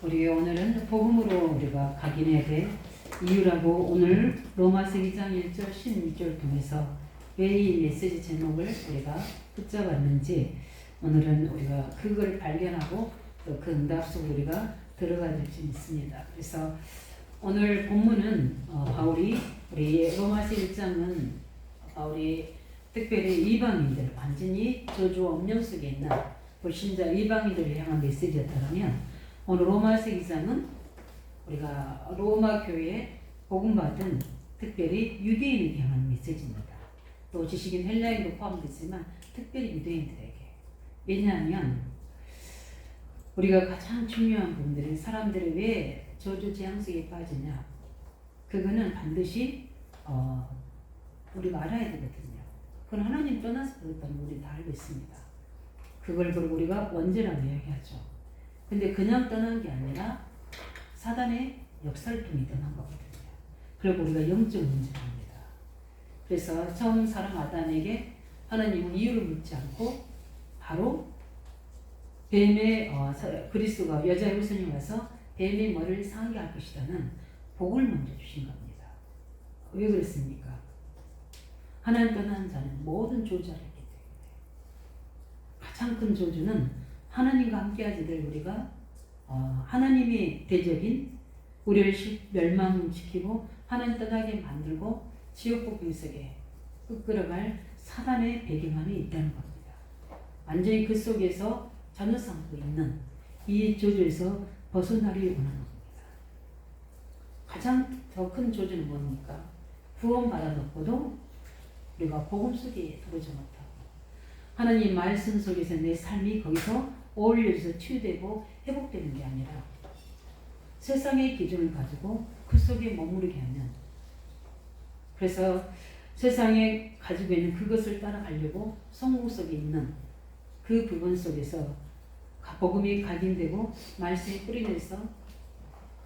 우리 오늘은 복음으로 우리가 각인해야 될 이유라고 오늘 로마서 2장 1절 16절 통해서 왜 이 메시지 제목을 우리가 붙잡았는지 오늘은 우리가 그걸 발견하고 또 그 응답 속에 우리가 들어가 될지 믿습니다. 그래서 오늘 본문은 바울이 우리 로마서 1장은 바울이 특별히 이방인들 완전히 저주 엄령 속에 있는 불신자 이방인들을 향한 메시지였다면 오늘 로마서 2장은 우리가 로마 교회에 복음받은 특별히 유대인에게 향한 메시지입니다. 또 지식인 헬라인도 포함되지만 특별히 유대인들에게. 왜냐하면 우리가 가장 중요한 부분들은 사람들이 왜 저주 재앙 속에 빠지냐, 그거는 반드시 우리가 알아야 되거든요. 그건 하나님 떠나서 그렇다는 우리 다 알고 있습니다. 그걸 그리고 우리가 원죄라고 이야기하죠. 근데 그냥 떠난 게 아니라 사단의 역사를 통해 떠난 거거든요. 그리고 우리가 영적 문제를 합니다. 그래서 처음 사람 아담에게 하나님은 이유를 묻지 않고 바로 뱀의 그리스도가 여자의 후손이 와서 뱀의 머리를 상하게 할 것이라는 복을 먼저 주신 겁니다. 왜 그랬습니까? 하나님 떠난 자는 모든 조주를 했기 때문에. 가장 큰 조주는 하나님과 함께하지 될 우리가 하나님의 대적인 우리를 멸망시키고 하나님 떠나게 만들고 지옥 복빙 속에 끌어갈 사단의 배경함이 있다는 겁니다. 완전히 그 속에서 자녀 삼고 있는 이 조주에서 벗어나기를 원하는 겁니다. 가장 더 큰 조주는 뭡니까? 구원받아 놓고도 우리가 복음 속에 들어오지 못하고 하나님 말씀 속에서 내 삶이 거기서 어울려져서 치유되고 회복되는 게 아니라 세상의 기준을 가지고 그 속에 머무르게 하는, 그래서 세상에 가지고 있는 그것을 따라가려고 성공 속에 있는 그 부분 속에서 복음이 각인되고 말씀이 뿌리내서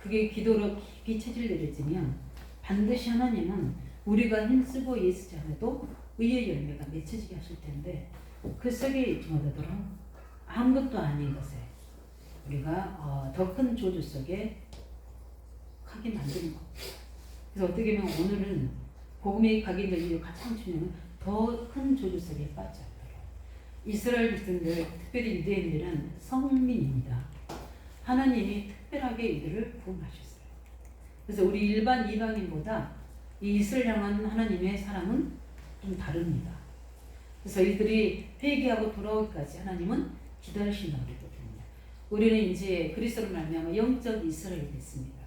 그게 기도로 깊이 체질되어지면 반드시 하나님은 우리가 힘쓰고 애쓰지 않아도 의의 열매가 맺혀지게 하실 텐데 그 속에 들어가도록 아무것도 아닌 것에 우리가 더 큰 조주 속에 하게 만드는 겁니다. 그래서 어떻게 보면 오늘은 복음이 각인된 이유 가장 중요한 더 큰 조주 속에 빠져 이스라엘 백성들, 특별히 유대인들은 성민입니다. 하나님이 특별하게 이들을 구원하셨어요. 그래서 우리 일반 이방인보다 이 이스라엘 향한 하나님의 사랑은 좀 다릅니다. 그래서 이들이 회개하고 돌아오기까지 하나님은 기다리신다고 그러거든요. 우리는 이제 그리스도로 말미암아 영적 이스라엘이 됐습니다.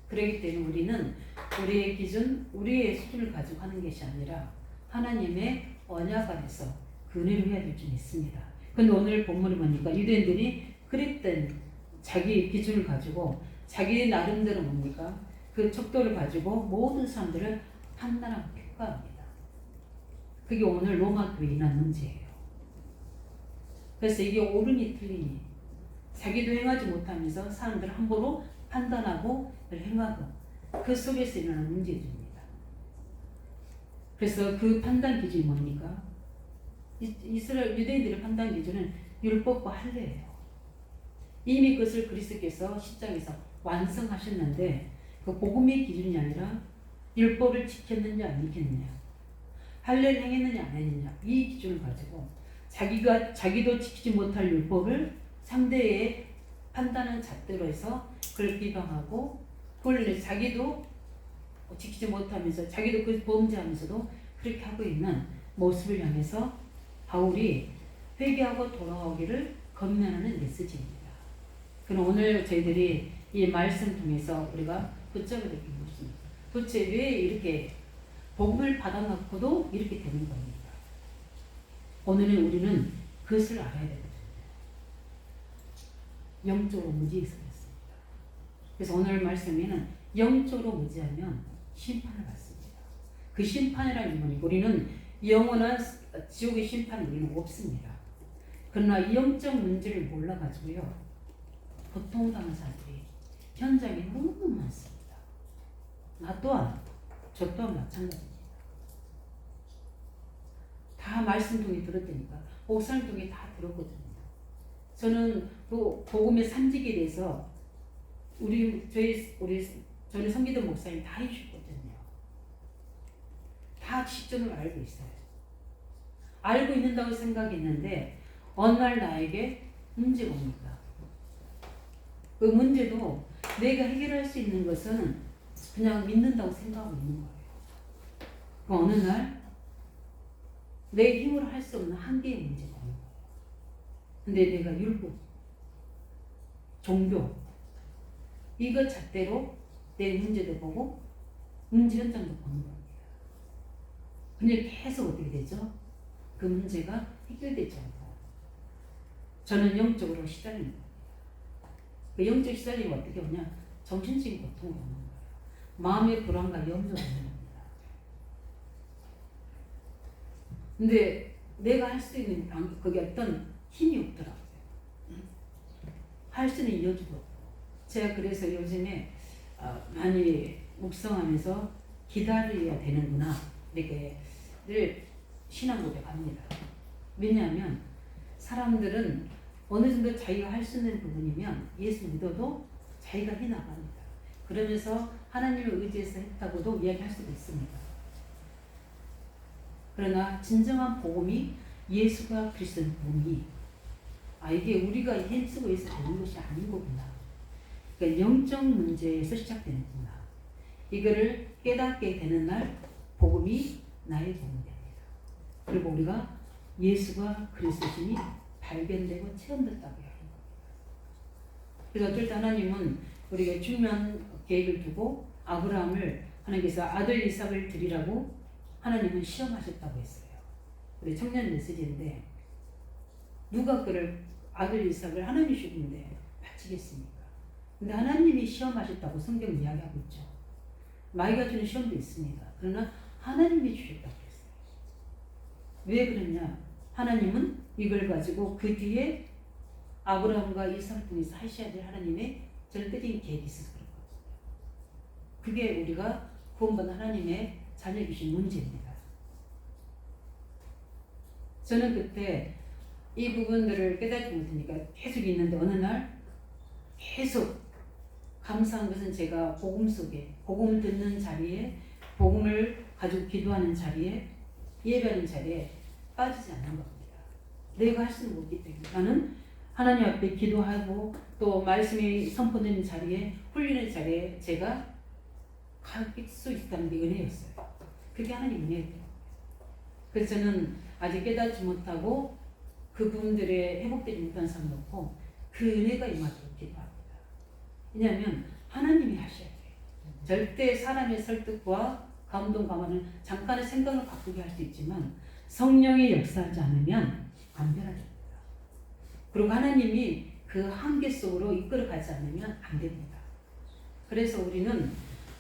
그렇기 때문에 우리는 우리의 기준, 우리의 수준을 가지고 하는 것이 아니라 하나님의 언약 안에서 그 은혜를 해야 될 줄 믿습니다. 그런데 오늘 본문이 뭡니까? 유대인들이 그릇된 자기 기준을 가지고 자기 나름대로 뭡니까? 그 척도를 가지고 모든 사람들을 판단하고 평가합니다. 그게 오늘 로마 교회에 있는 문제예요. 그래서 이게 옳으니 틀리니 자기도 행하지 못하면서 사람들을 함부로 판단하고 행하고 그 속에서 일어나는 문제들입니다. 그래서 그 판단 기준이 뭡니까? 이스라엘 유대인들의 판단 기준은 율법과 할례예요. 이미 그것을 그리스도께서 십자가에서 완성하셨는데 그 복음의 기준이 아니라 율법을 지켰느냐 안 지켰느냐, 할례를 행했느냐 안 했느냐, 이 기준을 가지고 자기도 지키지 못할 율법을 상대의 판단한 잣대로 해서 그걸 비방하고 그걸 자기도 지키지 못하면서 자기도 그 범죄하면서도 그렇게 하고 있는 모습을 향해서 바울이 회개하고 돌아오기를 권면하는 메시지입니다. 그럼 오늘 저희들이 이 말씀 통해서 우리가 붙잡아야 될 게 무엇입니까? 도대체 왜 이렇게 복음을 받아놓고도 이렇게 되는 겁니까? 오늘은 우리는 그것을 알아야 되거든요. 영적으로 무지했습니다. 그래서 오늘 말씀에는 영적으로 무지하면 심판을 받습니다. 그 심판이라는 의미는 우리는 영원한 지옥의 심판은 우리는 없습니다. 그러나 이 영적 문제를 몰라가지고요, 고통당한 사람들이 현장에 너무 많습니다. 나 또한, 저 또한 마찬가지입니다. 다 말씀 통해 들었다니까, 목사님 통해 다 들었거든요. 저는 그 복음의 산직에 대해서 저희 성기도 목사님 다 해주셨거든요. 다 시점을 알고 있어요. 알고 있는다고 생각했는데 어느 날 나에게 문제가 옵니다. 그 문제도 내가 해결할 수 있는 것은 그냥 믿는다고 생각하고 있는 거예요. 그 어느 날 내 힘으로 할 수 없는 한계의 문제가 오는 거예요. 근데 내가 율법, 종교 이것 잣대로 내 문제도 보고 문제 현장도 보는 겁니다. 근데 계속 어떻게 되죠? 그 문제가 해결되지 않고 저는 영적으로 시달리는 거예요. 그 영적 시달리면 어떻게 오냐? 정신적인 고통이 오는 거예요. 마음의 불안과 염려가 오는 겁니다. 근데 내가 할 수 있는 그게 어떤 힘이 없더라고요. 할 수는 여지도 없고. 제가 그래서 요즘에 많이 묵상하면서 기다려야 되는구나 이렇게 늘 신앙 고백합니다. 왜냐하면 사람들은 어느 정도 자기가 할 수 있는 부분이면 예수 믿어도 자기가 해나갑니다. 그러면서 하나님을 의지해서 했다고도 이야기할 수도 있습니다. 그러나 진정한 복음이 예수가 그리스도의 복음이 이게 우리가 힘쓰고 해서 되는 것이 아닌 거구나. 그러니까 영적 문제에서 시작되는구나. 이거를 깨닫게 되는 날 복음이 나의 복음이 됩니다. 그리고 우리가 예수가 그리스도심이 발견되고 체험됐다고 하는 겁니다. 그래서 어쩔 때 하나님은 우리가 중요한 계획을 두고 아브라함을 하나님께서 아들 이삭을 드리라고 하나님은 시험하셨다고 했어요. 우리 청년 메시지인데 누가 그를 아들 이삭을 하나님이 주는데 바치겠습니까? 근데 하나님이 시험하셨다고 성경은 이야기하고 있죠. 마귀가 주는 시험도 있습니다. 그러나 하나님이 주셨다고 했어요. 왜 그러냐? 하나님은 이걸 가지고 그 뒤에 아브라함과 이삭을 통해서 하셔야 될 하나님의 절대적인 계획이 있어서 그렇거든요. 그게 우리가 구원받은 하나님의 자녀 주신 문제입니다. 저는 그때 이 부분들을 깨닫지 못하니까 계속 있는데 어느 날 계속 감사한 것은 제가 복음 속에 복음을 듣는 자리에 복음을 가지고 기도하는 자리에 예배하는 자리에 빠지지 않는 겁니다. 내가 할 수는 없기 때문에 나는 하나님 앞에 기도하고 또 말씀이 선포되는 자리에 훈련의 자리에 제가 갈 수 있다는 게 은혜였어요. 그게 하나님 은혜였대요. 그래서 저는 아직 깨닫지 못하고 그분들의 회복되지 못한 사람도 없고 그 은혜가 임하도록 기도합니다. 왜냐하면 하나님이 하셔야 돼요. 절대 사람의 설득과 감동 감화는 잠깐의 생각을 바꾸게 할 수 있지만 성령이 역사하지 않으면 안 변화됩니다. 그리고 하나님이 그 한계 속으로 이끌어가지 않으면 안 됩니다. 그래서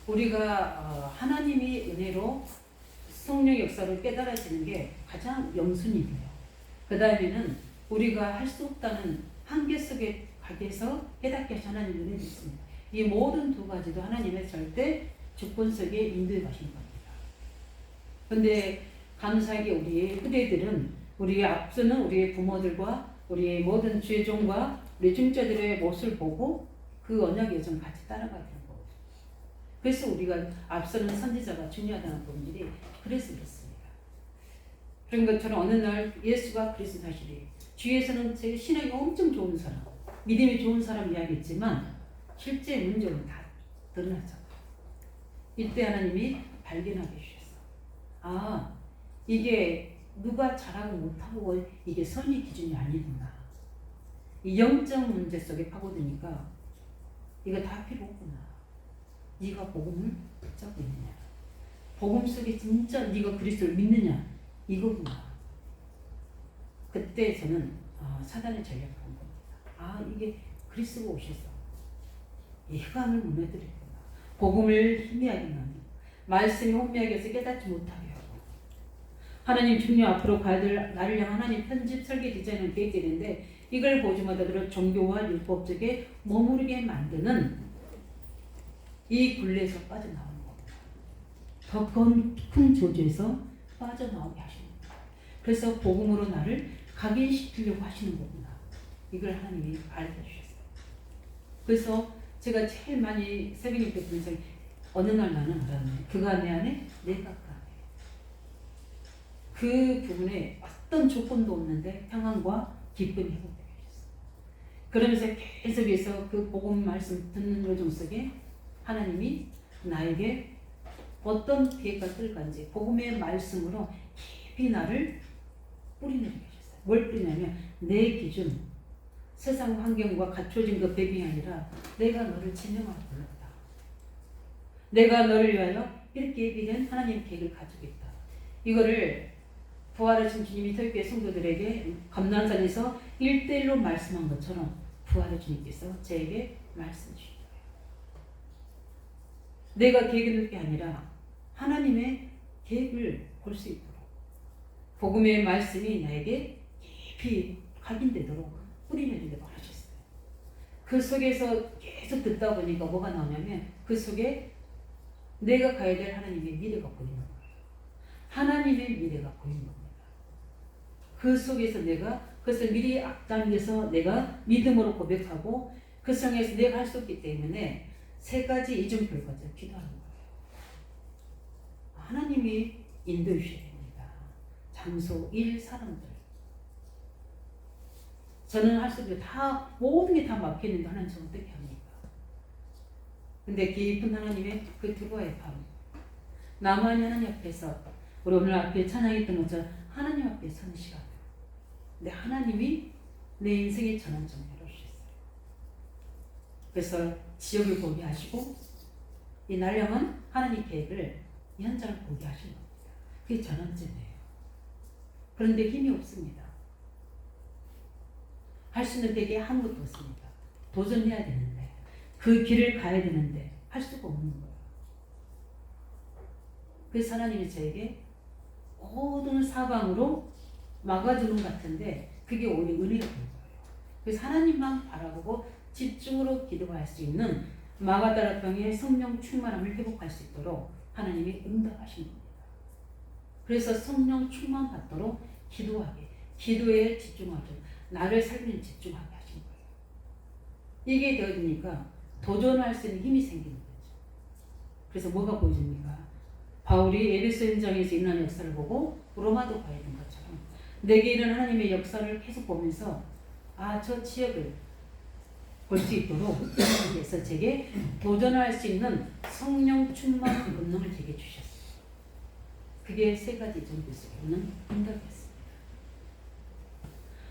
우리가 하나님이 은혜로 성령 역사를 깨달아지는 게 가장 영순이에요. 그 다음에는 우리가 할 수 없다는 한계 속에 가게 해서 깨닫게 하신 하나님의 은혜도 있습니다. 이 모든 두 가지도 하나님의 절대 주권 속에 인도해 가신 겁니다. 그런데 감사하게 우리의 후대들은 우리의 앞서는 우리의 부모들과 우리의 모든 주의종과 우리 중자들의 모습을 보고 그 언약 여정 같이 따라가야 되는 거예요. 그래서 우리가 앞서는 선지자가 중요하다는 부분들이 그래서 그렇습니다. 그런 것처럼 어느 날 예수가 그리스도 사실이 주위에서는 제 신앙이 엄청 좋은 사람, 믿음이 좋은 사람 이야기했지만 실제 문제는 다 드러났잖아요. 이때 하나님이 발견하게 해주셨어. 이게 누가 잘하고 못하고 이게 선의 기준이 아니구나. 이 영적 문제 속에 파고드니까 이거 다 필요 없구나. 네가 복음을 붙잡고 있느냐. 복음 속에 진짜 네가 그리스도를 믿느냐. 이거구나. 그때 저는 사단의 전략을 본 겁니다. 이게 그리스도가 오셔서 이 흑암을 무너뜨렸구나. 복음을 희미하게 만들고 말씀이 혼미하게 해서 깨닫지 못하게 하고 하나님 중요 앞으로 가야 될 나를 향한 하나님 편집 설계 디자인을 계획되는데 이걸 보지마다 그런 종교와 율법적에 머무르게 만드는 이 굴레에서 빠져나오는 겁니다. 더 큰 조주에서 빠져나오게 하시는 겁니다. 그래서 복음으로 나를 각인시키려고 하시는 거구나. 이걸 하나님이 알려주셨어요. 그래서 제가 제일 많이 새벽에 듣는 생 어느 날 나는 알았네. 그가 내 안에 내가 그 안에. 그 부분에 어떤 조건도 없는데 평안과 기쁨이 회복되게 해줬어요. 그러면서 계속해서 그 복음 말씀 듣는 요정 속에 하나님이 나에게 어떤 계획과 뜰 건지 복음의 말씀으로 깊이 나를 뿌리내리게 해줬어요. 뭘 뿌리냐면 내 기준, 세상 환경과 갖춰진 그 배경이 아니라 내가 너를 지명하고 불렀다. 내가 너를 위하여 이렇게 예비된 하나님의 계획을 가지고 있다. 이거를 부활하신 주님이 토요일교회 성도들에게 감난산에서 1대1로 말씀한 것처럼 부활의 주님께서 저에게 말씀 주신 거예요. 내가 계획을 넣을 게 아니라 하나님의 계획을 볼 수 있도록 복음의 말씀이 나에게 깊이 각인되도록 뿌리내리도록 하셨어요. 그 속에서 계속 듣다 보니까 뭐가 나오냐면 그 속에 내가 가야 될 하나님의 미래가 보이는 거예요. 하나님의 미래가 보이는 겁니다. 그 속에서 내가 그것을 미리 앞당겨서 내가 믿음으로 고백하고 그 성에서 내가 할 수 없기 때문에 세 가지 이중불과자 기도하는 거예요. 하나님이 인도해 주셔야 됩니다. 장소, 일, 사람들. 저는 할 수 없는 다 모든 게 다 막혀있는데 하나님 저 어떻게 합니까? 근데 깊은 하나님의 그 두려워의 밤, 나만이 하나님 앞에서 우리 오늘 앞에 찬양했던 것처럼 하나님 앞에 서는 시간. 근데 하나님이 내 인생의 전환점을 열어주셨어요. 그래서 지역을 보게 하시고 이 날령은 하나님 계획을 현장을 보게 하신 겁니다. 그게 전환점이에요. 그런데 힘이 없습니다. 할 수 있는 되게 아무것도 없습니다. 도전해야 되는데 그 길을 가야 되는데 할 수가 없는 거예요. 그래서 하나님이 저에게 모든 사방으로 막아주는 것 같은데 그게 오히려 은혜가 된 거예요. 그래서 하나님만 바라보고 집중으로 기도할 수 있는 마가다라병의 성령 충만함을 회복할 수 있도록 하나님이 응답하신 겁니다. 그래서 성령 충만 받도록 기도하게, 기도에 집중하게, 나를 살리는 집중하게 하신 거예요. 이게 되어지니까 도전할 수 있는 힘이 생기는 거죠. 그래서 뭐가 보여집니까? 바울이 에베소 현장에서 일어난 역사를 보고 로마도 가야 된 것처럼 내게 이런 하나님의 역사를 계속 보면서 저 지역을 볼 수 있도록 하나님께서 제게 도전할 수 있는 성령 충만 본능을 제게 주셨어요. 그게 세 가지 정도 있는 응답이었습니다.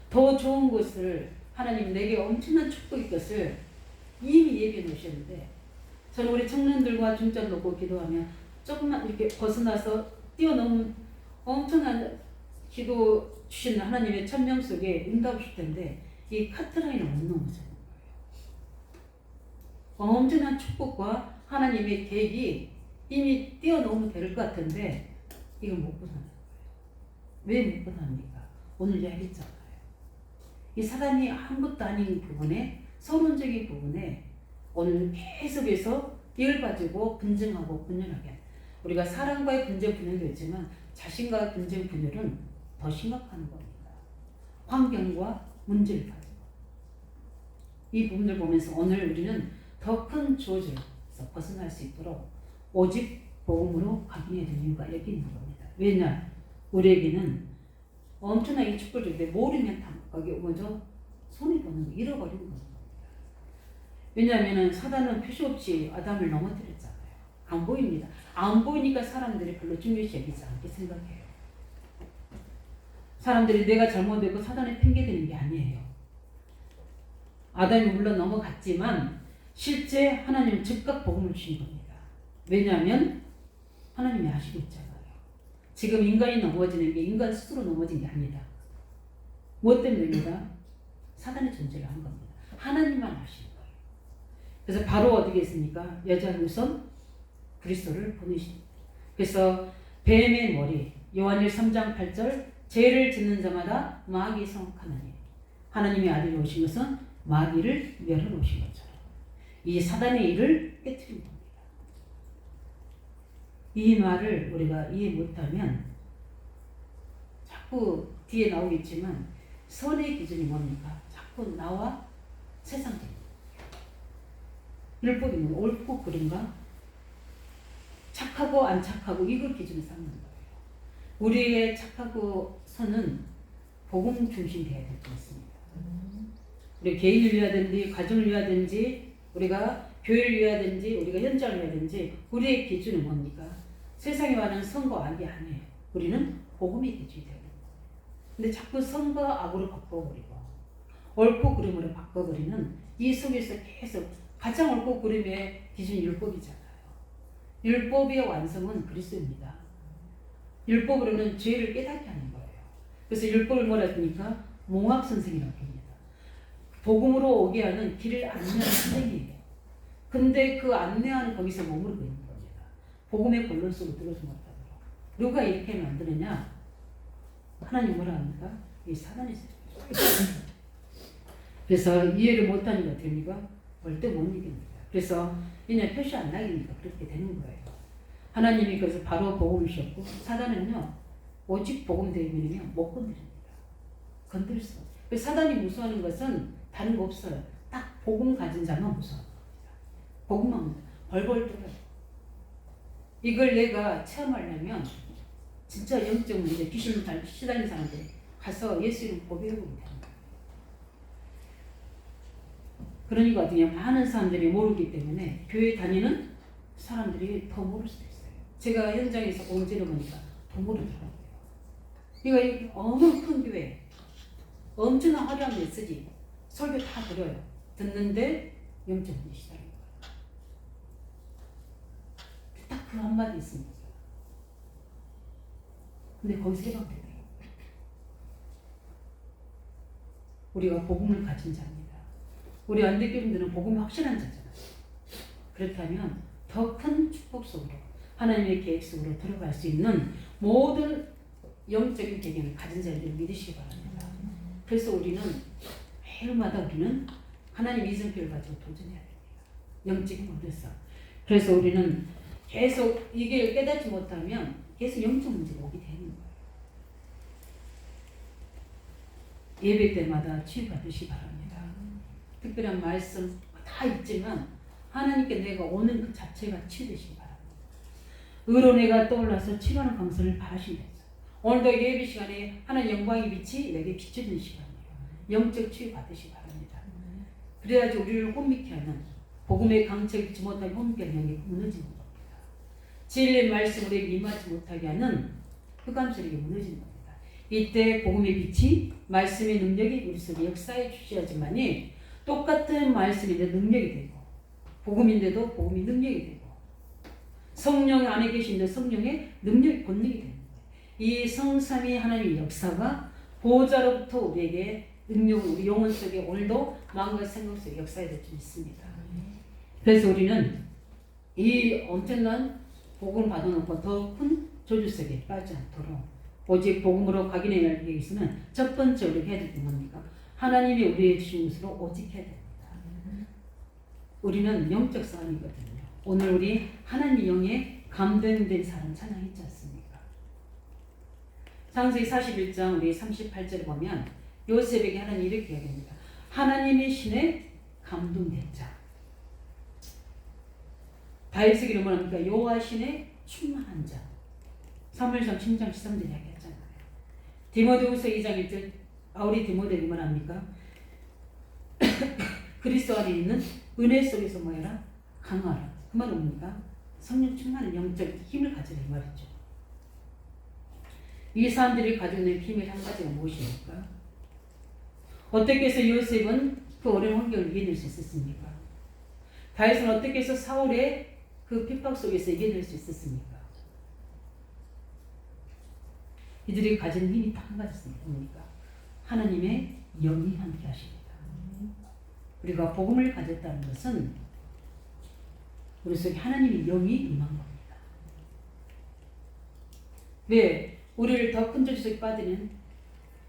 더 좋은 것을 하나님 내게 엄청난 축복의 것을 이미 예비해 놓으셨는데 저는 우리 청년들과 중점 놓고 기도하면 조금만 이렇게 벗어나서 뛰어넘은 엄청난 기도 주시는 하나님의 천명 속에 응답을 줄 텐데 이 카트라인을 못 넘어서는 거예요. 엄청난 축복과 하나님의 계획이 이미 뛰어넘으면 될 것 같은데 이걸 못 벗어나는 거예요. 왜 못 벗어납니까? 오늘 이야기했잖아요. 이 사단이 아무것도 아닌 부분에 서론적인 부분에 오늘 계속해서 이걸 가지고 분쟁하고 분열하게 우리가 사람과의 분쟁 분열도 있지만 자신과의 분쟁 분열은 더 심각한 겁니다. 환경과 문제를 가지고 이 부분을 보면서 오늘 우리는 더 큰 조절에서 벗어날 수 있도록 오직 복음으로 각인해야 되는 이유가 여기 있는 겁니다. 왜냐? 우리에게는 엄청나게 축복을 주는데 모르면 다 거기 뭐죠? 손이 도는 거 잃어버리는 겁니다. 왜냐하면 사단은 표시 없이 아담을 넘어뜨렸잖아요. 안 보입니다. 안 보이니까 사람들이 별로 중요시 여기지 않게 생각해요. 사람들이 내가 잘못되고 사단에 핑계대는 게 아니에요. 아담이 물론 넘어갔지만 실제 하나님은 즉각 복음을 주신 겁니다. 왜냐하면 하나님이 아시고 있잖아요. 지금 인간이 넘어지는 게 인간 스스로 넘어진 게 아니다. 무엇 때문입니다? 사단의 존재를 한 겁니다. 하나님만 아시는 거예요. 그래서 바로 어떻게 했습니까? 여자 우선 그리스도를 보내십니다. 그래서 뱀의 머리 요한일 3장 8절 죄를 짓는 자마다 마귀 성하나님 하나님의 아들이 오신 것은 마귀를 멸어놓으신 것처럼 이 사단의 일을 깨트린 겁니다. 이 말을 우리가 이해 못하면 자꾸 뒤에 나오겠지만 선의 기준이 뭡니까? 자꾸 나와 세상적인 율법이 뭐 옳고 그른가? 착하고 안 착하고 이걸 기준으로 삼는 거예요. 우리의 착하고 선은 복음 중심되어야 될 것 같습니다. 우리 개인을 위하든지 가정을 위하든지 우리가 교회를 위하든지 우리가 현장을 위하든지 우리의 기준은 뭡니까? 세상에 관한 선과 악이 아니에요. 우리는 복음의 기준이 되는 거예요. 근데 자꾸 선과 악으로 바꿔버리고 옳고 그름으로 바꿔버리는 이 속에서 계속 가장 옳고 그름의 기준이 율법이잖아요. 율법의 완성은 그리스도입니다. 율법으로는 죄를 깨닫게 하는 거예요. 그래서 율법을 뭐라 합니까? 몽학선생이라고 합니다. 복음으로 오게 하는 길을 안내하는 선생이에요. 근데 그 안내하는 거기서 머무르고 있는 겁니다. 복음의 본론 속으로 들어오지 못하도록. 누가 이렇게 만드느냐? 하나님 뭐라 합니까? 이 사단이 있어요. 그래서 이해를 못하니까 됩니까? 절대 못 이깁니다. 그래서 그냥 표시 안 나기니까 그렇게 되는 거예요. 하나님이 그래서 바로 복음을 주셨고 사단은요 오직 복음 대면이면 못 건드립니다. 건들 수 없어요. 그래서 사단이 무서워하는 것은 다른 거 없어요. 딱 복음 가진 자만 무서워합니다. 복음만 벌벌 떨어요. 이걸 내가 체험하려면 진짜 영적 문제 귀신 시달린 사람들 가서 예수 이름 고백하고 있는 거예요. 그러니까 어떻게 많은 사람들이 모르기 때문에 교회 다니는 사람들이 더 모를 수도 있어요. 제가 현장에서 공지를 보니까 더 모르더라고요. 그러니까 어느 큰 교회 엄청난 화려한 메시지 설교 다 들어요. 듣는데 영적 문제 시달린 거예요. 딱 그 한마디 있습니다. 근데 거기서 해방되더라고요. 우리가 복음을 가진 자입니다. 우리 안대교인들은 복음이 확실한 자잖아요. 그렇다면 더 큰 축복 속으로 하나님의 계획 속으로 들어갈 수 있는 모든 영적인 배경을 가진 자들을 믿으시기 바랍니다. 그래서 우리는 매일마다 우리는 하나님 이정표를 가지고 도전해야 됩니다. 영적인 것에서. 그래서 우리는 계속 이게 깨닫지 못하면 계속 영적 문제가 오게 되는 거예요. 예배 때마다 치유받으시기 바랍니다. 특별한 말씀 다 있지만 하나님께 내가 오는 그 자체가 치유되시기 바랍니다. 의로내가 떠올라서 치료하는 강선을 바라신다. 오늘도 예배 시간에 하나님 영광의 빛이 내게 비춰지는 시간이에요. 영적 치유 받으시기 바랍니다. 그래야지 우리를 혼미케 하는 복음의 강철을 잊지 못하게 혼미케 하는 영이 무너지는 겁니다. 진리의 말씀으로 임하지 못하게 하는 흑암설에게 무너지는 겁니다. 이때 복음의 빛이 말씀의 능력이 우리 속에 역사에 주시하지만이 똑같은 말씀인데 능력이 되고 복음인데도 복음이 능력이 되고 성령 안에 계신데 성령의 능력이 권능이 되는 거예요. 이 성삼위 하나님의 역사가 보호자로부터 우리에게 능력을 우리 영혼 속에 오늘도 마음과 생각 속에 역사에 될 수 있습니다. 그래서 우리는 이 엄청난 복음을 받아놓고 더 큰 저주 속에 빠지지 않도록 오직 복음으로 각인해야 할 위해서는 첫 번째 우리가 해야 될 게 뭡니까? 하나님이 우리의 주신 것으로 오직 해야 됩니다. 우리는 영적 싸움이거든요. 오늘 우리 하나님 영에 감동된 사람 찬양했지 않습니까? 창세기 41장 우리 38절을 보면 요셉에게 하나님 이렇게 이야기합니다. 하나님의 신에 감동된 자. 다윗에게 뭐라 합니까? 여호와 신에 충만한 자. 사무엘상 10장 13절 이야기했잖아요. 디모데후서 2장 1절 바울이 디모데에게 뭐라 합니까? 그리스도 안에 있는 은혜 속에서 뭐해라? 강화하라. 그 말은 뭡니까? 성령 충만한 영적 힘을 가지라 이 말이죠. 이 사람들이 가지고 있는 힘의 한 가지가 무엇입니까? 어떻게 해서 요셉은 그 어려운 환경을 이겨낼 수 있었습니까? 다윗은 어떻게 해서 사울의 그 핍박 속에서 이겨낼 수 있었습니까? 이들이 가진 힘이 딱 한 가지 있습니다. 뭡니까? 하나님의 영이 함께 하십니다. 우리가 복음을 가졌다는 것은 우리 속에 하나님의 영이 임한 겁니다. 왜? 우리를 더 큰 저주 속에 빠지는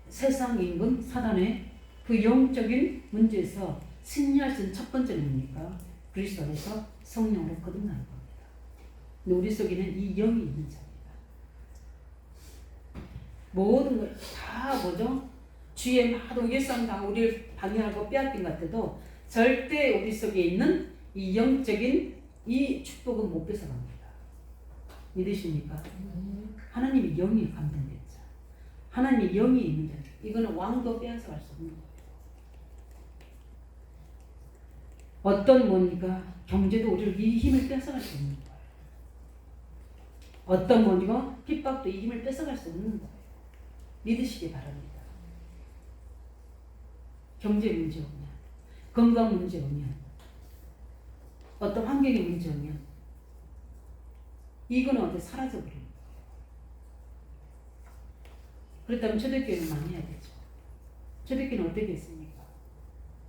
세상 임금 사단의 그 영적인 문제에서 승리할 수 있는 첫 번째는 뭡니까? 그리스도 안에서 성령으로 거듭나는 겁니다. 근데 우리 속에는 이 영이 있는 자입니다. 모든 걸 다 뭐죠? 주의 마동 예수님 다 우리를 방해하고 빼앗긴 것 같아도 절대 우리 속에 있는 이 영적인 이 축복은 못 뺏어갑니다. 믿으십니까? 하나님이 영이 감동됐죠. 하나님이 영이 있는 자. 이거는 왕도 빼앗아갈 수 없는 거예요. 어떤 뭔가 경제도 우리를 이 힘을 뺏어갈 수 없는 거예요. 어떤 뭔가 핍박도 이 힘을 뺏어갈 수 없는 거예요. 믿으시기 바랍니다. 경제 문제 오면, 건강 문제 오면, 어떤 환경의 문제 오면 이거는 어디 사라져버립니다. 그렇다면 초대교회는 망해야 되죠. 초대교회는 어떻게 했습니까?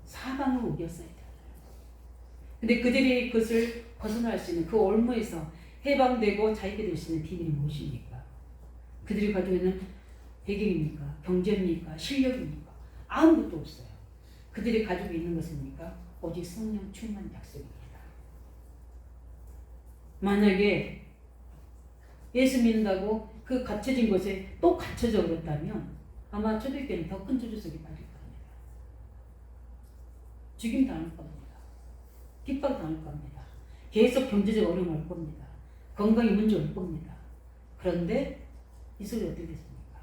사방으로 우겼어야 돼요. 근데 그들이 그것을 벗어날 수 있는 그 올무에서 해방되고 자유게 될 수 있는 비밀이 무엇입니까? 그들이 가지고 있는 배경입니까? 경제입니까? 실력입니까? 아무것도 없어요. 그들이 가지고 있는 것입니까? 오직 성령 충만 약속입니다. 만약에 예수 믿는다고 그 갇혀진 곳에 또 갇혀져 버렸다면 아마 초대교회는 더 큰 저주 속에 빠질 겁니다. 죽임 당할 겁니다. 핍박 당할 겁니다. 계속 경제적 어려움 올 겁니다. 건강에 문제 올 겁니다. 그런데 이 소리 어떻게 됐습니까?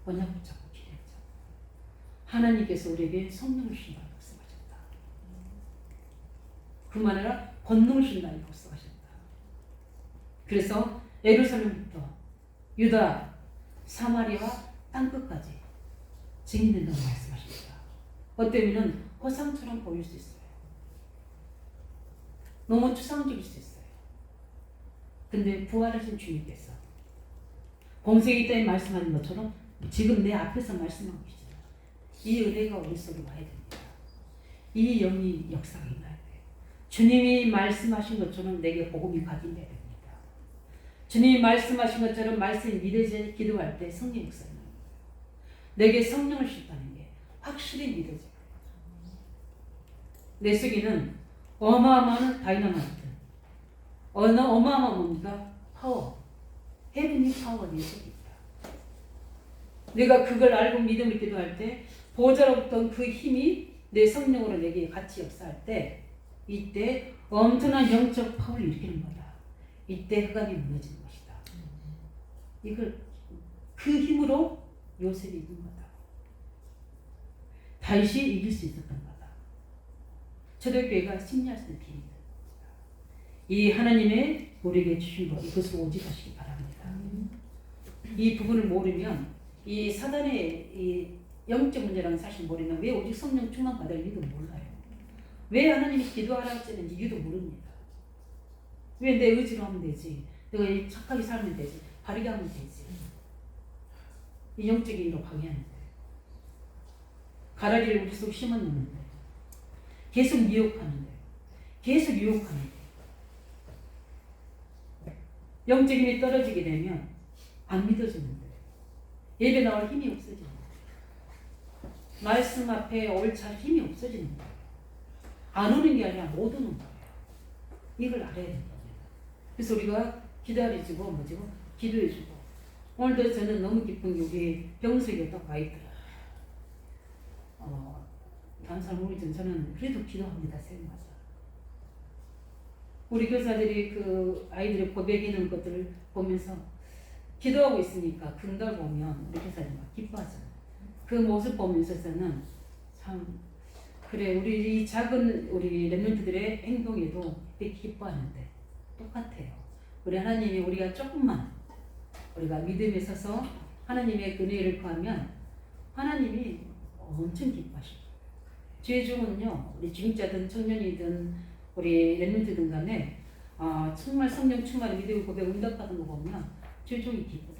언약 붙잡고 기도했죠. 하나님께서 우리에게 성령을 주신다고 약속하셨다. 그만 아니라 권능을 주신다고 약속하셨다. 그래서 예루살렘부터 유다, 사마리아 땅끝까지 증인된다고 말씀하십니다. 어때면 허상처럼 보일 수 있어요. 너무 추상적일 수 있어요. 근데 부활하신 주님께서 공생이 때에 말씀하는 것처럼 지금 내 앞에서 말씀하고 계시잖아요. 이 은혜가 우리 속에 와야 됩니다. 이 영이 역사가 일어나야 돼요. 주님이 말씀하신 것처럼 내게 복음이 각인돼야 됩니다. 주님이 말씀하신 것처럼 말씀이 믿어져야 기도할 때 성령 역사가 일어납니다. 내게 성령을 주셨다는 게 확실히 믿어져요. 내 속에는 어마어마한 다이너마이트, 어마어마한 뭡니까? 파워, 헤븐리 파워가 내 속에 있다. 내가 그걸 알고 믿음을 기도할 때 보좌로부터 그 힘이 내 성령으로 내게 같이 역사할 때 이때 엄청난 영적 파워를 일으키는 거다. 이때 흑암이 무너지는 것이다. 이걸 그 힘으로 요셉이 이긴 거다. 다윗이 이길 수 있었던 거다. 초대교회가 승리할 수 있는 비밀입니다. 이 하나님의 우리에게 주신 것 이것을 오직하시기 바랍니다. 이 부분을 모르면 이 사단의 이 영적 문제라는 사실 모르면 왜 오직 성령 충만 받을 이유도 몰라요. 왜 하나님이 기도하라고 하시는지 이유도 모릅니다. 왜 내 의지로 하면 되지? 내가 착하게 살면 되지? 바르게 하면 되지? 이 영적인 일로 방해하는데 가라리를 우리 속 심어놓는데 계속 미혹하는데 계속 유혹하는데 영적인 힘이 떨어지게 되면 안 믿어지는데 예배 나올 힘이 없어지는 거예요. 말씀 앞에 옳잘 힘이 없어지는 거예요. 안 오는 게 아니라 못 오는 거예요. 이걸 알아야 됩니다. 그래서 우리가 기다려주고 뭐지고 기도해주고 오늘도 저는 너무 기쁜 게 우리 병석에 딱 와있더라. 다른 사람 모르지만 저는 그래도 기도합니다. 새벽마다. 우리 교사들이 그 아이들의 고백이는 것들을 보면서 기도하고 있으니까 금달 보면 우리 교사들이 막 기뻐하잖아요. 그 모습 보면서 저는 참 그래 우리 이 작은 우리 렘넌트들의 행동에도 이렇게 기뻐하는데 똑같아요. 우리 하나님이 우리가 조금만 우리가 믿음에 서서 하나님의 은혜를 구하면 하나님이 엄청 기뻐하실 거예요. 죄중은요 우리 중직자든 청년이든 우리 렘넌트든 간에 정말 성령 충만의 믿음의 고백 응답받은 거 보면 죄중이 기쁘됩니다.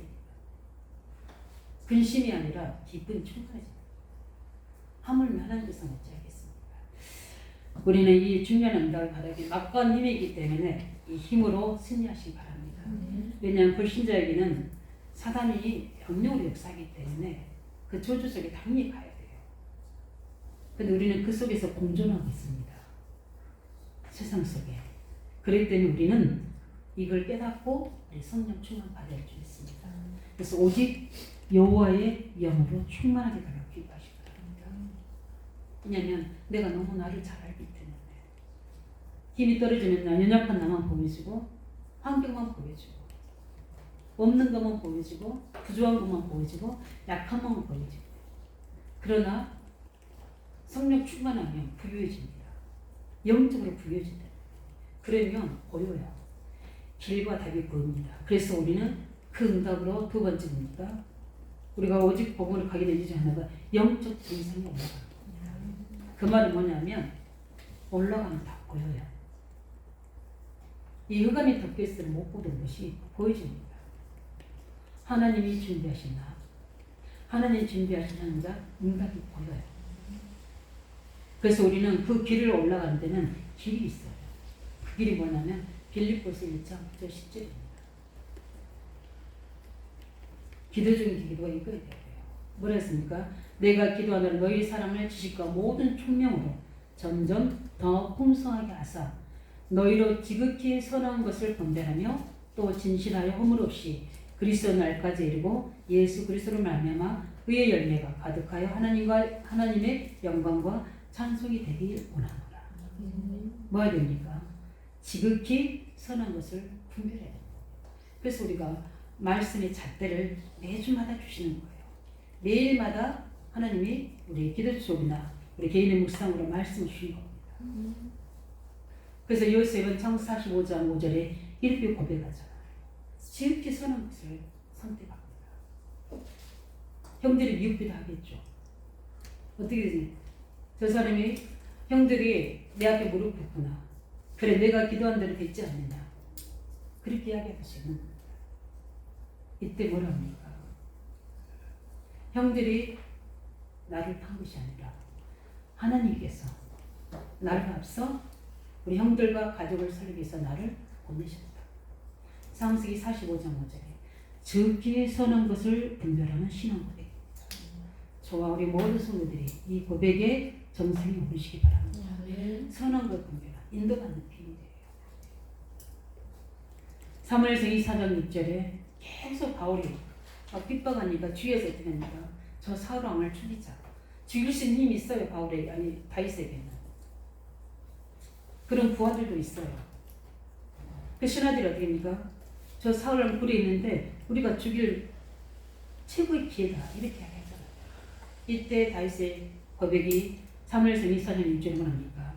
근심이 아니라 기쁨이 충만해집니다. 하물며 하나님께서 어찌하겠습니까? 우리는 이 중요한 응답을 받아기 막강한 힘이기 때문에 이 힘으로 승리하시기 바랍니다. 왜냐하면 불신자에게는 사단이 병력으로 역사하기 때문에 그 저주 속에 당연히 가야 돼요. 근데 우리는 그 속에서 공존하고 있습니다. 세상 속에. 그렇기 때문에 우리는 이걸 깨닫고 우리 성령 충만 받아야 할 줄 있습니다. 그래서 오직 여호와의 영으로 충만하게 달라고 기도하시기 바랍니다. 왜냐하면 내가 너무 나를 잘 알기 때문에 힘이 떨어지면 연약한 나만 보여주고 환경만 보여주고 없는 것만 보여주고 부족한 것만 보여주고 약한 것만 보여주고 그러나 성령 충만하면 부유해집니다. 영적으로 부유해진다. 그러면 보여요. 길과 답이 보입니다. 그래서 우리는 그 응답으로 두 번째 뭡니까? 우리가 오직 복음을 가게 된 이유 하나가 영적 정상에 올라갑니다. 그 말은 뭐냐면 올라가면 다 보여요. 이 흑암이 덮여 있으면 못 보던 것이 보여집니다. 하나님이 준비하신 나, 하나님이 준비하신 하나님과 응답이 보여요. 그래서 우리는 그 길을 올라가는 데는 길이 있어요. 그 길이 뭐냐면 빌립보서 1장 10절입니다. 기도 중에 기도가 이거야 돼요. 뭐라 했습니까? 내가 기도하는 너희 사랑을 지식과 모든 총명으로 점점 더 풍성하게 하사 너희로 지극히 선한 것을 분별하며 또 진실하여 허물 없이 그리스도 날까지 이르고 예수 그리스도로 말미암아 그의 열매가 가득하여 하나님의 영광과 찬송이 되길 원하노라. 뭐 해야 됩니까? 지극히 선한 것을 분별해야 됩니다. 그래서 우리가 말씀의 잣대를 매주마다 주시는 거예요. 매일마다 하나님이 우리 기도 속이나 우리 개인의 묵상으로 말씀을 주신 겁니다. 그래서 요셉은 창세기 45장 5절에 이렇게 고백하잖아요. 지극히 선한 것을 선택합니다. 형들이 미흡기도 하겠죠. 어떻게 되지? 저 사람이 형들이 내 앞에 무릎 꿇구나. 그래 내가 기도한 대로 됐지 않느냐. 그렇게 이야기하시는 이때 뭐라 합니까? 형들이 나를 판 것이 아니라 하나님께서 나를 앞서 우리 형들과 가족을 살리기 위해서 나를 보내셨다. 창세기 45장 5절에 지극히 선한 것을 분별하는 신앙 고백입니다. 저와 우리 모든 성도들이 이 고백에 정상에 오르시기 바랍니다. 선한 것 분별한 인도받는 비밀이에요. 사무엘상 24장 6절에 계속 바울이 핍박하니까 주위에서 어떻게 합니까? 저 사울 왕을 죽이자. 죽일 수 있는 힘이 있어요. 바울에게 아니 다윗에게는. 그런 부하들도 있어요. 그 신하들이 어떻게 합니까? 저 사울은 굴에 있는데 우리가 죽일 최고의 기회다. 이렇게 하잖아요. 이때 다윗의 고백이 사무엘상 24장 6절에 뭐합니까?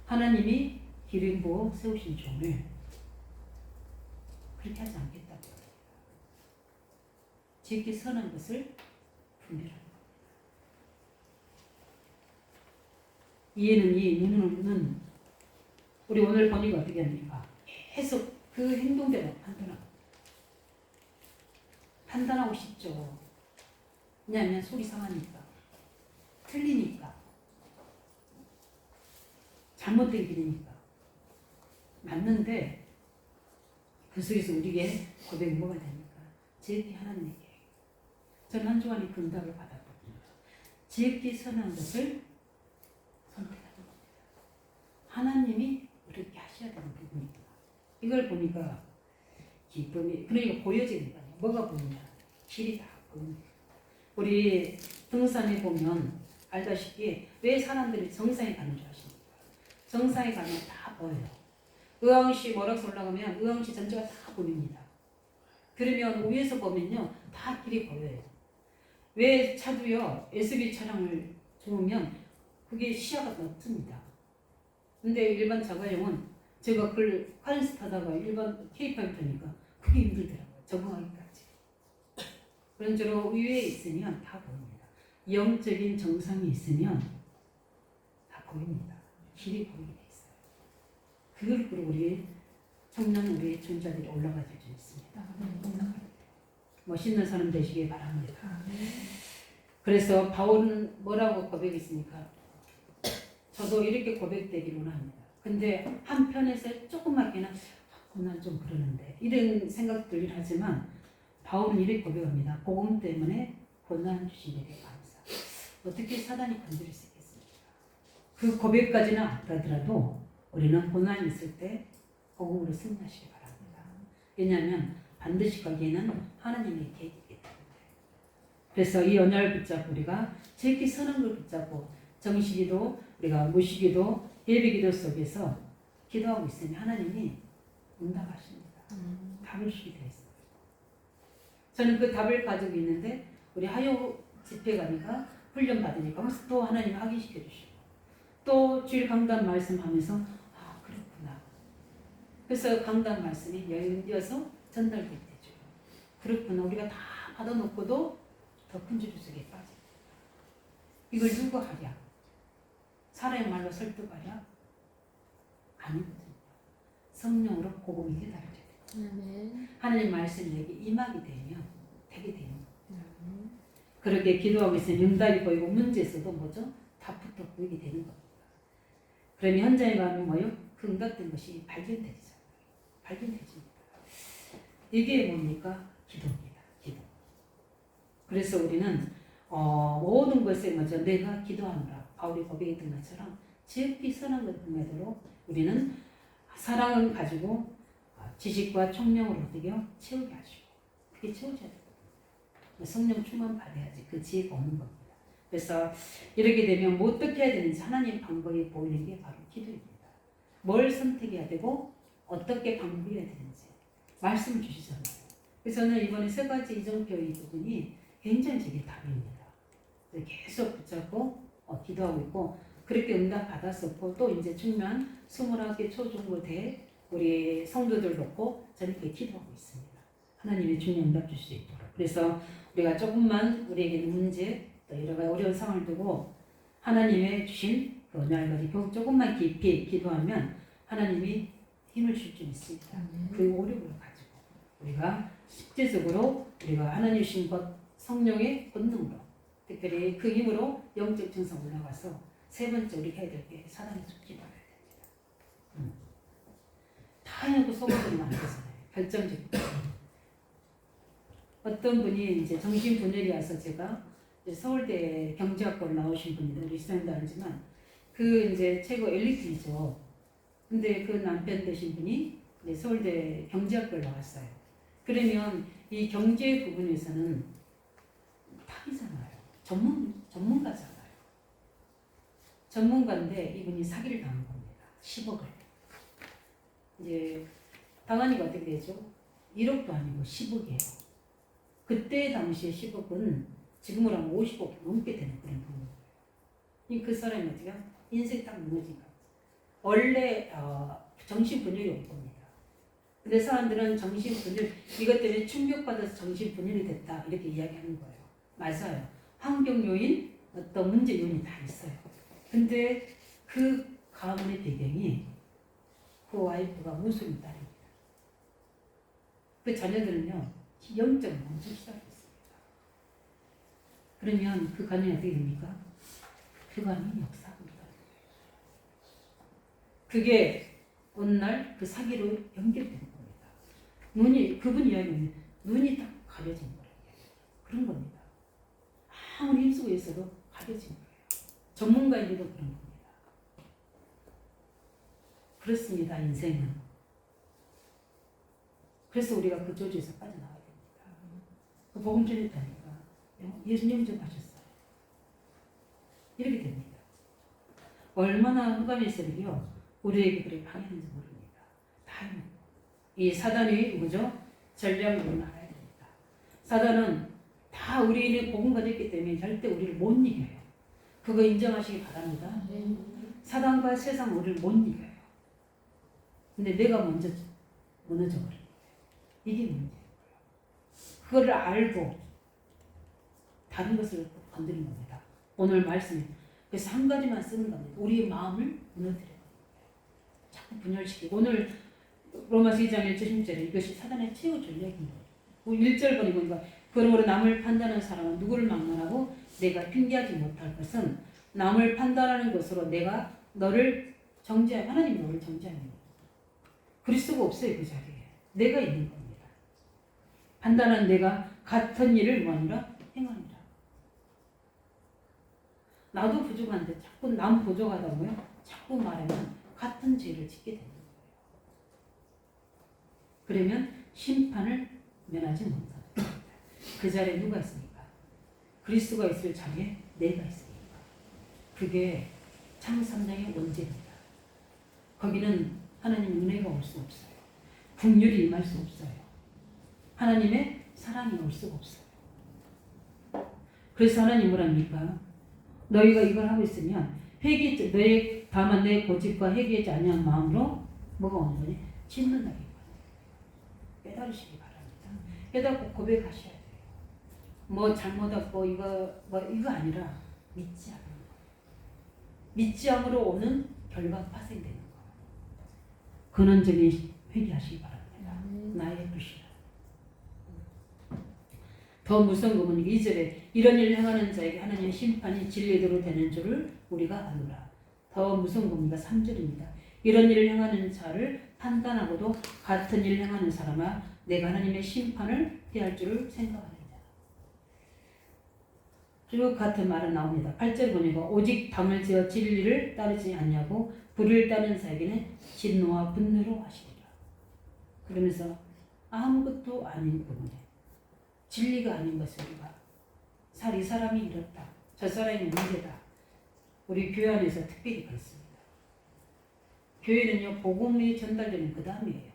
하나님이 기름 부어 세우신 종을 그렇게 하지 않겠다고 합니다. 지극히 선한 것을 분별하는 겁니다. 이해는 이, 눈은 없는 우리 오늘 보니까 어떻게 합니까? 계속 그 행동대로 판단하고 싶죠. 왜냐하면 속이 상하니까 틀리니까 잘못된 길이니까 맞는데 그 속에서 우리에게 고백이 뭐가 됩니까? 지극히 하나님에게 저는 한 주간의 그 응답을 받았거든요. 지극히 선한 것을 선택하는 겁니다. 하나님이 그렇게 하셔야 되는 부분이구나. 이걸 보니까 기쁨이 그러니까 보여지는 거예요. 뭐가 보이냐? 길이 다 보입니다. 우리 등산에 보면 알다시피 왜 사람들이 정상에 가는 줄 아십니까? 정상에 가면 다 보여요. 의왕시 모락산 올라가면 의왕시 전체가 다 보입니다. 그러면 위에서 보면요 다 길이 보여요. 왜 차도요 SUV 차량을 좋으면 그게 시야가 넓습니다. 근데 일반 자가용은 제가 그걸 카렌스 타다가 일반 K5 타니까 그게 힘들더라고요. 적응하기까지. 그런 저로 위에 있으면 다 보입니다. 영적인 정상이 있으면 다 보입니다. 길이 보이게 돼 있어요. 그걸 그리고 우리 청년 우리 존자들이 올라가 줄 수 있습니다. 멋있는 사람 되시길 바랍니다. 그래서 바울은 뭐라고 고백했습니까? 저도 이렇게 고백되기를 원합니다. 근데 한편에서 조금밖에는 난 좀 그러는데 이런 생각들을 하지만 바울은 이렇게 고백합니다. 복음 때문에 고난 주신 일에 감사. 어떻게 사단이 건드릴 수 있겠습니까? 그 고백까지는 안 하더라도 우리는 고난이 있을 때 복음으로 승리하시기 바랍니다. 왜냐하면 반드시 거기에는 하나님의 계획이기 때문에. 그래서 이 언약을 붙잡고 우리가 지극히 선한 걸 붙잡고 정시기도 우리가 무시기도 예배기도 속에서 기도하고 있으면 하나님이 응답하십니다. 답을 주게 되어 있어요. 저는 그 답을 가지고 있는데 우리 하요 집회 가니까 훈련 받으니까 또 하나님 확인시켜 주시고 또 주일 강단 말씀하면서 아 그렇구나. 그래서 강단 말씀이 열려서 전달되게 되죠. 그렇구나. 우리가 다 받아놓고도 더 큰 주류 속에 빠져. 이걸 누가 하랴? 사람의 말로 설득하랴? 아니거든요. 성령으로 복음이 기다려져야 돼요. 하나님 말씀이 여기 임하게 되면 되게 되는 거예요. 그렇게 기도하고 있으면 응답이 보이고 문제에서도 뭐죠? 답부터 보이게 되는 겁니다. 그러면 현장에 가면 뭐요? 그 응답된 것이 발견되죠. 발견되집니다. 이게 뭡니까? 기도입니다. 기도. 그래서 우리는 모든 것에 먼저 내가 기도하느라 바울이 고백했던 것처럼 지극히 선한 것 분야대로 우리는 사랑을 가지고 지식과 총명을 어떻게 채우게 하시고 그게 채워져야 돼요. 성령 충만 받아야지 그 지혜가 오는 겁니다. 그래서 이렇게 되면 뭐 어떻게 해야 되는지 하나님 방법이 보이는 게 바로 기도입니다. 뭘 선택해야 되고 어떻게 방법해야 되는지 말씀을 주시잖아요. 그래서 저는 이번에 세 가지 이정표의 부분이 굉장히 제게 답입니다. 계속 붙잡고 기도하고 있고 그렇게 응답 받았었고 또 이제 중면 21개 초중고대 우리 성도들 놓고 저는 그렇게 기도하고 있습니다. 하나님의 중요한 응답 줄 수 있도록. 그래서 우리가 조금만 우리에게 문제 또 여러 가지 어려운 상황을 두고 하나님의 주신 그 은혜를 가지고 조금만 깊이 기도하면 하나님이 힘을 줄 줄 있습니다. 그 오력을 가지고 우리가 실제적으로 우리가 하나님 주신 것 성령의 본능으로 특별히 그 힘으로 영적 증상 올라가서 세 번째 우리가 해야 될 게 사단의 쫓기다 해야 됩니다. 다 해놓고 속아버리면 안 되잖아요. 결정적으로. 어떤 분이 이제 정신분열이 와서 제가 이제 서울대 경제학과를 나오신 분인데 우리 시장님도 알지만 그 이제 최고 엘리트이죠. 근데 그 남편 되신 분이 이제 서울대 경제학과를 나왔어요. 그러면 이 경제 부분에서는 탑이잖아요. 전문가잖아요. 전문가인데 이분이 사기를 당한 겁니다. 10억을. 이제 당하니까 어떻게 되죠? 1억도 아니고 10억이에요. 그때 당시에 10억은 지금으로 하면 50억 넘게 되는 그런 돈이에요. 그 사람이 어떻게 인생 딱 무너진 거예요. 원래 정신분열이 올 겁니다. 근데 사람들은 정신분열 이것 때문에 충격받아서 정신분열이 됐다 이렇게 이야기하는 거예요. 맞아요. 환경 요인, 어떤 문제 요인이 다 있어요. 근데 그 가문의 배경이 그 와이프가 무슬림 딸입니다. 그 자녀들은요 영적 먼저 시작했습니다. 그러면 그 가문이 어떻게 됩니까? 그 가문이 역사합니다. 그게 어느 날 그 사기로 연결되는 겁니다. 그분 이야기는 눈이 딱 가려진 거예요. 그런 겁니다. 아무리 힘쓰고 있어도 가려진 거예요. 전문가인데도 그런 겁니다. 그렇습니다. 인생은. 그래서 우리가 그 조지에서 빠져나와야 됩니다. 그 복음 전했다니까. 예수님 좀 하셨어요. 이렇게 됩니다. 얼마나 흑암에서요 우리에게 그렇게 방해하는지 모릅니다. 다 이 사단이 뭐죠? 전략을 알아야 됩니다. 사단은 다 우리의 복음가 됐기 때문에 절대 우리를 못 이겨요. 그거 인정하시기 바랍니다. 사단과 세상 우리를 못 이겨요. 근데 내가 먼저 무너져 버려요. 이게 문제예요. 그거를 알고 다른 것을 건드린 겁니다. 오늘 말씀 그래서 한 가지만 쓰는 겁니다. 우리의 마음을 무너뜨리는 거예요. 자꾸 분열시키고 오늘 로마서 2장 1절 10절에 이것이 사단의 최후 전략인 거예요. 1절 보니까 그러므로 남을 판단하는 사람은 누구를 막론하고 내가 핑계하지 못할 것은 남을 판단하는 것으로 내가 너를 정죄하면 하나님이 너를 정죄하는 거예요. 그리스도가 없어요. 그 자리에. 내가 있는 겁니다. 판단한 내가 같은 일을 뭐하니라? 행하니라. 나도 부족한데 자꾸 남 부족하다고요? 자꾸 말하면 같은 죄를 짓게 되는 거예요. 그러면 심판을 면하지 못합니다. 그 자리에 누가 있습니까? 그리스도가 있을 자리에 내가 있습니다. 그게 창 3장의 원죄입니다. 거기는 하나님의 은혜가 올 수 없어요. 긍휼이 임할 수 없어요. 하나님의 사랑이 올 수가 없어요. 그래서 하나님 뭐랍니까? 너희가 이걸 하고 있으면 너희 다만 내 고집과 회개하지 아니한 마음으로 뭐가 오는 거니? 짓는다기 깨달으시기 바랍니다. 깨닫고 고백하셔야 돼요. 뭐 잘못하고 이거 아니라 믿지 않는 거. 믿지 않으로 오는 결과가 파생되는 거. 근원적인 회개하시기 바랍니다. 나의 불신앙. 더 무서운 것은 2절에 이런 일을 행하는 자에게 하나님의 심판이 진리대로 되는 줄을 우리가 아노라. 더 무서운 겁니다. 3절입니다. 이런 일을 행하는 자를 판단하고도 같은 일을 행하는 사람아 내가 하나님의 심판을 피할 줄을 생각하느냐. 쭉 같은 말은 나옵니다. 8절 보니까 오직 담을 지어 진리를 따르지 않냐고 불의를 따르는 자에게는 진노와 분노로 하시리라. 그러면서 아무것도 아닌 부분에 진리가 아닌 것을 우리가 이 사람이 이렇다. 저 사람이 문제다. 우리 교회 안에서 특별히 그렇습니다. 교회는요, 복음이 전달되는 그 다음이에요.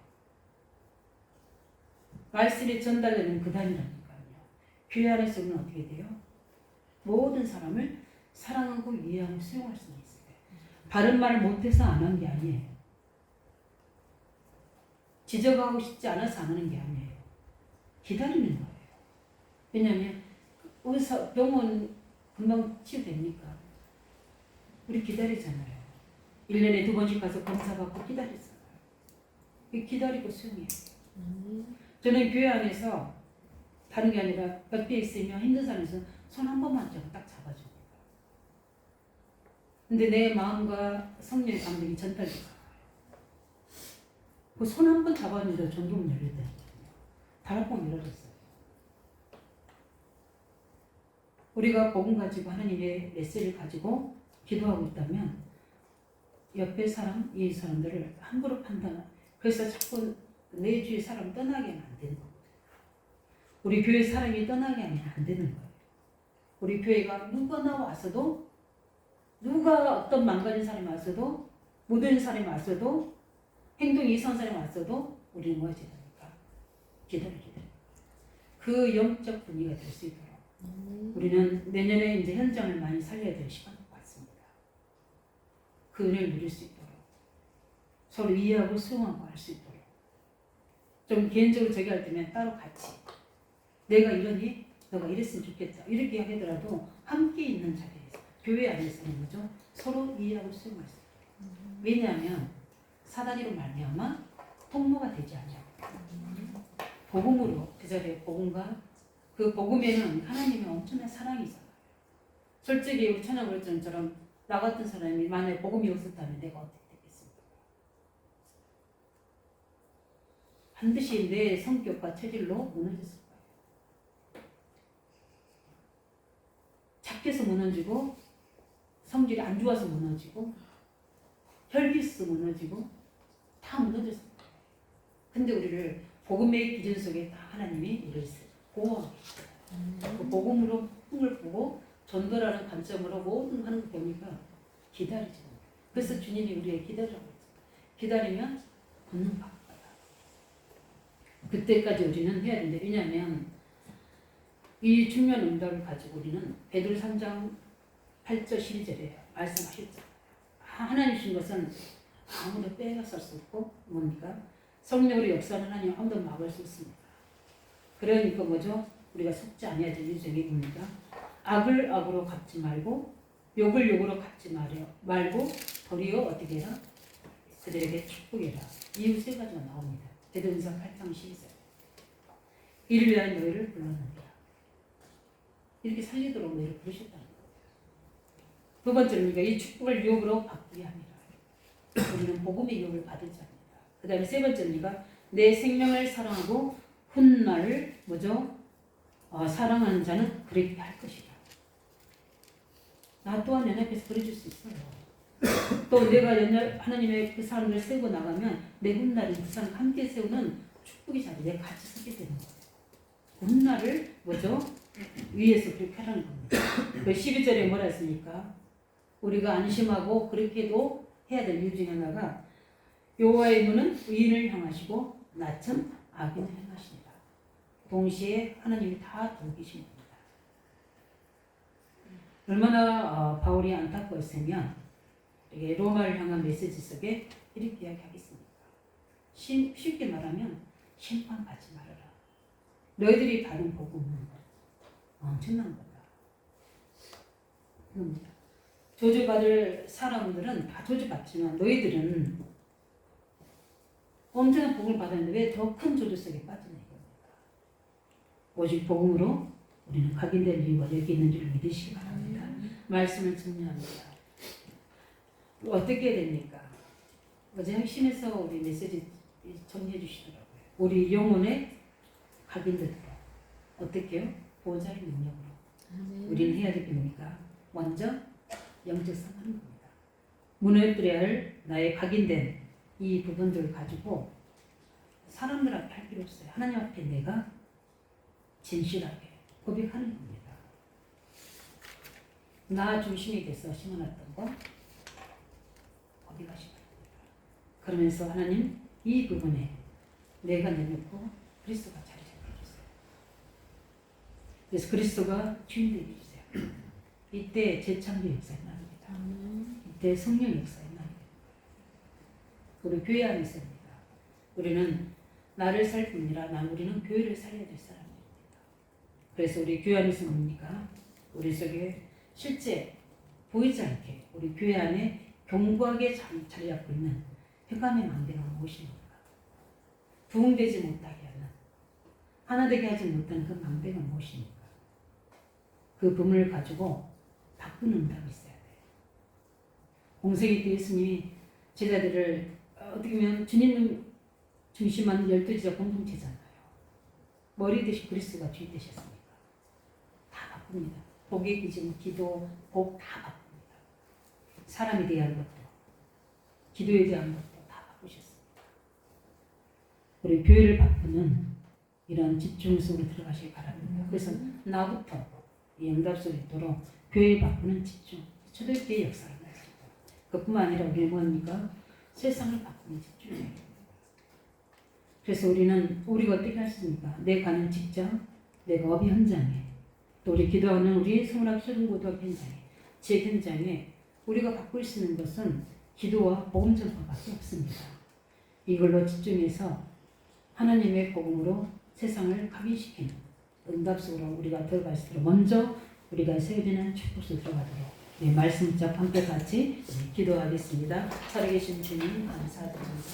말씀이 전달되는 그 다음이라니까요. 교회 안에서는 어떻게 돼요? 모든 사람을 사랑하고 이해하고 수용할 수는 있어요. 바른 말을 못해서 안 한 게 아니에요. 지적하고 싶지 않아서 안 하는 게 아니에요. 기다리는 거예요. 왜냐하면 병원 금방 치유됩니까? 우리 기다리잖아요. 1년에 2번씩 가서 검사받고 기다리잖아요. 기다리고 수용해요. 저는 교회 안에서 다른 게 아니라 옆에 있으면 힘든 사람에서 손 한 번만 딱 잡아줍니다. 근데 내 마음과 성령의 감정이 전달돼요. 그 손 한 번 잡았는데 전동문 열리더라고요. 다락방 열어줬어요. 우리가 복음 가지고 하나님의 메시지를 가지고 기도하고 있다면 옆에 사람, 이 사람들을 함부로 판단하. 그래서 자꾸 내 주위 사람 떠나게 하면 안 되는 겁니다. 우리 교회 사람이 떠나게 하면 안 되는 거예요. 우리 교회가 누가 나와서도 누가 어떤 망가진 사람이 왔어도 못된 사람이 왔어도 행동이 이상한 사람이 왔어도 우리는 뭐 해야 됩니까? 기다려야 돼요. 그 영적 분위기가 될 수 있도록 우리는 내년에 이제 현장을 많이 살려야 될 시간 같습니다. 그 은혜를 누릴 수 있도록 서로 이해하고 수용하고 할 수 있도록 좀 개인적으로 저기 할 때면 따로 같이 내가 이러니 너가 이랬으면 좋겠다 이렇게 하더라도 함께 있는 자리에서 교회 안에서는 뭐죠? 서로 이해하고 수용할 수 있도록. 왜냐하면 사단이로 말미암아 통로가 되지 않냐고. 복음으로 그 자리에 복음과 그 복음에는 하나님의 엄청난 사랑이 있어요. 솔직히 우리 천하골전처럼 나 같은 사람이 만약에 복음이 없었다면 내가 어떻게 되겠습니까? 반드시 내 성격과 체질로 무너졌을 거예요. 착해서 무너지고 성질이 안 좋아서 무너지고 혈기스 무너지고 다 무너졌을 거예요. 근데 우리를 복음의 기준 속에 다 하나님이 우리를 보호하고 있어요. 그 복음으로 풍을 보고 전도라는 관점으로 모든 하는 거 보니까 기다리죠. 그래서 주님이 우리에게 기다리라고 했죠. 기다리면 본능 바꿔요. 그때까지 우리는 해야 되는데 왜냐하면 이 중요한 응답을 가지고 우리는 베드로 3장 8절 12절에 말씀하셨죠. 하나님 주신 것은 아무도 빼앗을 수 없고 뭡니까? 성령으로 역사하는 하나님 아무도 막을 수 없습니다. 그러니까 뭐죠? 우리가 속지 아니해야 될 일정이 뭡니까? 악을 악으로 갚지 말고 욕을 욕으로 갚지 말고 도리어 어떻게 해라? 그들에게 축복해라. 이유 세 가지가 나옵니다. 베드로전서 8장 12절. 이를 위하여 너희를 불렀느니라. 이렇게 살리도록 너희를 부르셨다는 거예요. 두 번째는 이 축복을 유혹으로 바꾸게 합니다. 우리는 복음의 유혹을 받을 자입니다. 그 다음에 세 번째는 내 생명을 사랑하고 훗날을 뭐죠? 사랑하는 자는 그렇게 할 것이다. 나 또한 연합해서 그려줄 수 있어요. 또 내가 하나님의 그 사람을 세우고 나가면 내 훗날은 그 사람 함께 세우는 축복의 자리 내가 같이 서게 되는 거예요. 훗날을 뭐죠? 위에서 그렇게 하라는 겁니다. 그 12절에 뭐라 했습니까? 우리가 안심하고 그렇게도 해야 될 이유 중에 하나가 여호와의 눈은 의인을 향하시고 낯은 악인을 향하시니라. 동시에 하나님이 다 돌보시는 겁니다. 얼마나 바울이 안타까웠으면 이게 로마를 향한 메시지 속에 이렇게 이야기하겠습니까? 쉽게 말하면 심판받지 말아라. 너희들이 받은 복음은 엄청난 거다. 이겁니다. 저주받을 사람들은 다 저주받지만 너희들은 엄청난 복음을 받았는데 왜 더 큰 저주 속에 빠지냐 이겁니다. 오직 복음으로 우리는 각인된 이유가 여기 있는 줄 믿으시기 바랍니다. 말씀을 정리합니다. 어떻게 됩니까? 어제 핵심에서 우리 메시지 정리해 주시더라고요. 우리 영혼의 각인되도록 어떻게요? 보호자의 능력으로 우리는 해야 될 게 뭡니까? 먼저 영적성 하는 겁니다. 무너뜨려야 할 나의 각인된 이 부분들을 가지고 사람들 앞에 할 필요 없어요. 하나님 앞에 내가 진실하게 고백하는 겁니다. 나 중심이 돼서 심어놨던 거 고백하시기 바랍니다. 그러면서 하나님 이 부분에 내가 내놓고 그리스도가 자리 잡혀주세요. 그래서 그리스도가 주인 되게 해주세요. 이때 재창조 역사에 나옵니다. 이때 성령 역사에 나옵니다. 우리 교회 안에 있습니다. 우리는 나를 살 뿐이라 우리는 교회를 살려야 될 사람입니다. 그래서 우리 교회 안에서 뭡니까? 우리 속에 실제 보이지 않게 우리 교회 안에 견고하게 자리 잡고 있는 흑암의 망대가 무엇입니까? 부흥되지 못하게 하는 하나 되게 하지 못하는 그 망대가 무엇입니까? 그 부분을 가지고 바꾸는 응답이 있어야 돼요. 공생애 때 예수님이 제자들을 어떻게 보면 주님 중심한 12제자 공동체잖아요. 머리 대신 그리스도가 주인 되셨으니까 다 바꿉니다. 복의 기준, 기도, 복 다 바꿉니다. 사람에 대한 것도 기도에 대한 것도 다 바꾸셨습니다. 우리 교회를 바꾸는 이런 집중 속으로 들어가시기 바랍니다. 그래서 나부터 이 응답 속에 있도록 교회 바꾸는 집중, 초대교회 역사를 말합니다. 그뿐만 아니라 우리는 뭡니까? 세상을 바꾸는 집중입니다. 그래서 우리가 어떻게 하십니까? 내 가는 직장, 내가 업의 현장에, 또 우리 기도하는 우리 성문학 초등고등학교 현장에, 지역 현장에 우리가 바꿀 수 있는 것은 기도와 복음 전파밖에 없습니다. 이걸로 집중해서 하나님의 복음으로 세상을 각인시키는 응답 속으로 우리가 들어갈 수 있도록 먼저 우리가 세워지는 축복 속으로 들어가도록 말씀 잡 함께 같이 기도하겠습니다. 살아계신 주님 감사드립니다.